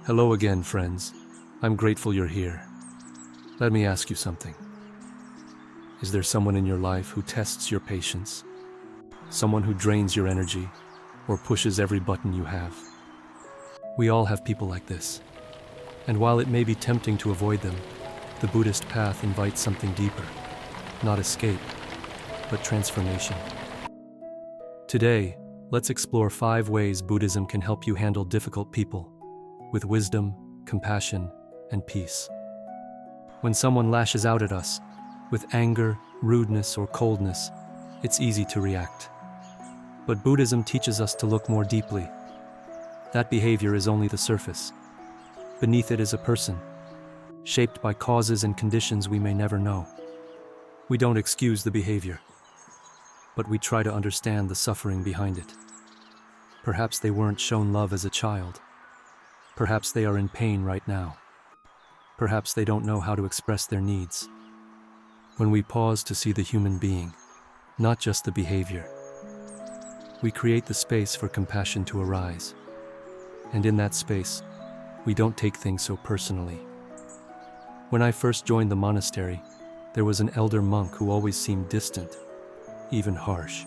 Hello again, friends. I'm grateful you're here. Let me ask you something. Is there someone in your life who tests your patience? Someone who drains your energy or pushes every button you have? We all have people like this. And while it may be tempting to avoid them, the Buddhist path invites something deeper. Not escape, but transformation. Today, let's explore 5 ways Buddhism can help you handle difficult people with wisdom, compassion, and peace. When someone lashes out at us with anger, rudeness, or coldness, it's easy to react. But Buddhism teaches us to look more deeply. That behavior is only the surface. Beneath it is a person, shaped by causes and conditions we may never know. We don't excuse the behavior, but we try to understand the suffering behind it. Perhaps they weren't shown love as a child. Perhaps they are in pain right now. Perhaps they don't know how to express their needs. When we pause to see the human being, not just the behavior, we create the space for compassion to arise. And in that space, we don't take things so personally. When I first joined the monastery, there was an elder monk who always seemed distant, even harsh.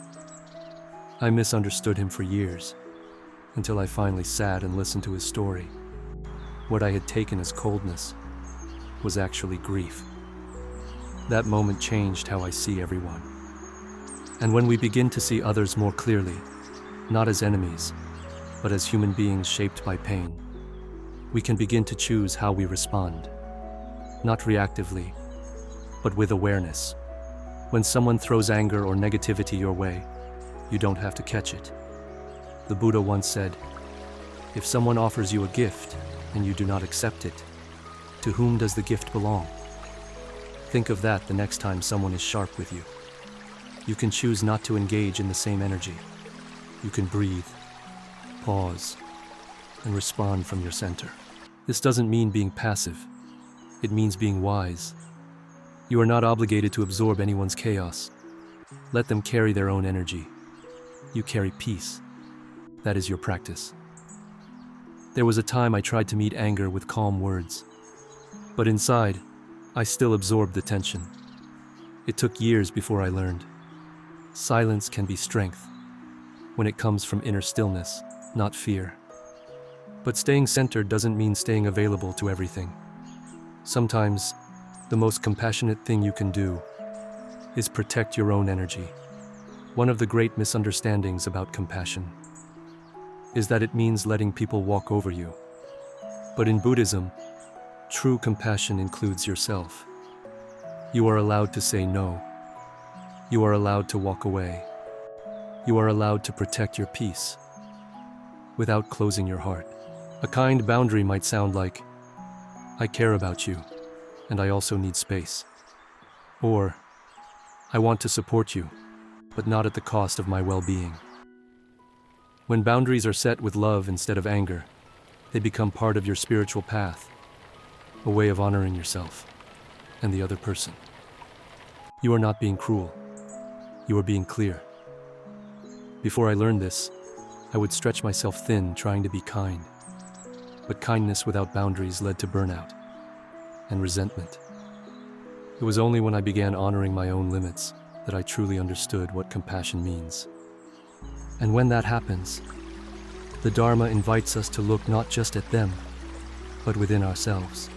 I misunderstood him for years, until I finally sat and listened to his story. What I had taken as coldness was actually grief. That moment changed how I see everyone. And when we begin to see others more clearly, not as enemies, but as human beings shaped by pain, we can begin to choose how we respond. Not reactively, but with awareness. When someone throws anger or negativity your way, you don't have to catch it. The Buddha once said, "If someone offers you a gift and you do not accept it, to whom does the gift belong?" Think of that the next time someone is sharp with you. You can choose not to engage in the same energy. You can breathe, pause, and respond from your center. This doesn't mean being passive. It means being wise. You are not obligated to absorb anyone's chaos. Let them carry their own energy. You carry peace. That is your practice. There was a time I tried to meet anger with calm words. But inside, I still absorbed the tension. It took years before I learned. Silence can be strength when it comes from inner stillness, not fear. But staying centered doesn't mean staying available to everything. Sometimes, the most compassionate thing you can do is protect your own energy. One of the great misunderstandings about compassion is that it means letting people walk over you. But in Buddhism, true compassion includes yourself. You are allowed to say no. You are allowed to walk away. You are allowed to protect your peace without closing your heart. A kind boundary might sound like, "I care about you, and I also need space." Or, "I want to support you, but not at the cost of my well-being." When boundaries are set with love instead of anger, they become part of your spiritual path, a way of honoring yourself and the other person. You are not being cruel. You are being clear. Before I learned this, I would stretch myself thin trying to be kind. But kindness without boundaries led to burnout and resentment. It was only when I began honoring my own limits that I truly understood what compassion means. And when that happens, the Dharma invites us to look not just at them, but within ourselves.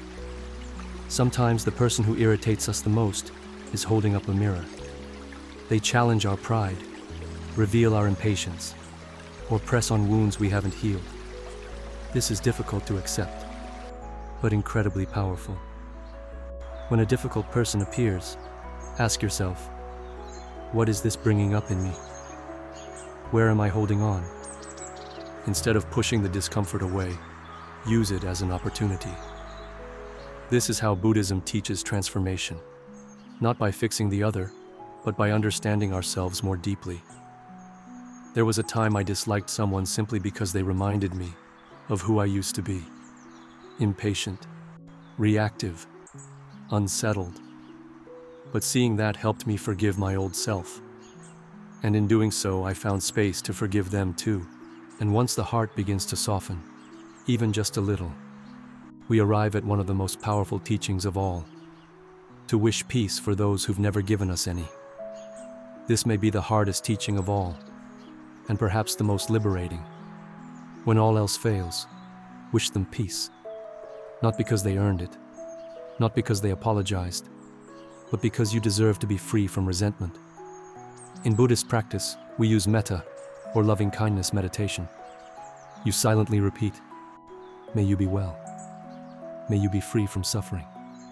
Sometimes the person who irritates us the most is holding up a mirror. They challenge our pride, reveal our impatience, or press on wounds we haven't healed. This is difficult to accept, but incredibly powerful. When a difficult person appears, ask yourself, what is this bringing up in me? Where am I holding on? Instead of pushing the discomfort away, use it as an opportunity. This is how Buddhism teaches transformation, not by fixing the other, but by understanding ourselves more deeply. There was a time I disliked someone simply because they reminded me of who I used to be. Impatient, reactive, unsettled. But seeing that helped me forgive my old self. And in doing so, I found space to forgive them too. And once the heart begins to soften, even just a little, we arrive at one of the most powerful teachings of all: to wish peace for those who've never given us any. This may be the hardest teaching of all, and perhaps the most liberating. When all else fails, wish them peace. Not because they earned it, not because they apologized, but because you deserve to be free from resentment. In Buddhist practice, we use metta, or loving kindness meditation. You silently repeat, "May you be well. May you be free from suffering."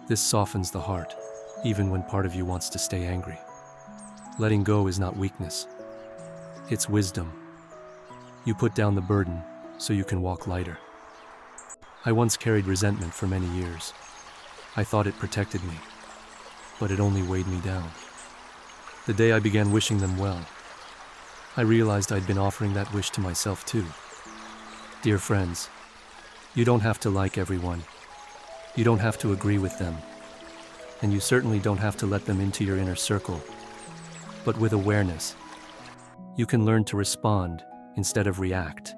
This softens the heart, even when part of you wants to stay angry. Letting go is not weakness. It's wisdom. You put down the burden so you can walk lighter. I once carried resentment for many years. I thought it protected me, but it only weighed me down. The day I began wishing them well, I realized I'd been offering that wish to myself too. Dear friends, you don't have to like everyone. You don't have to agree with them. And you certainly don't have to let them into your inner circle. But with awareness, you can learn to respond instead of react.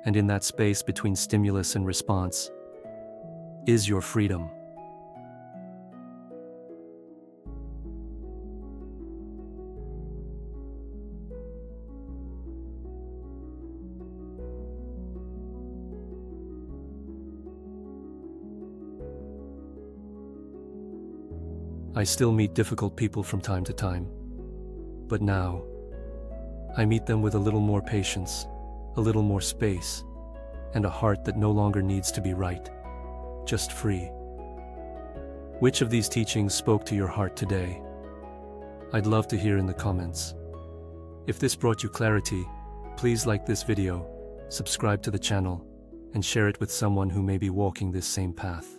And in that space between stimulus and response is your freedom. I still meet difficult people from time to time, but now I meet them with a little more patience, a little more space, and a heart that no longer needs to be right, just free. Which of these teachings spoke to your heart today? I'd love to hear in the comments. If this brought you clarity, please like this video, subscribe to the channel, and share it with someone who may be walking this same path.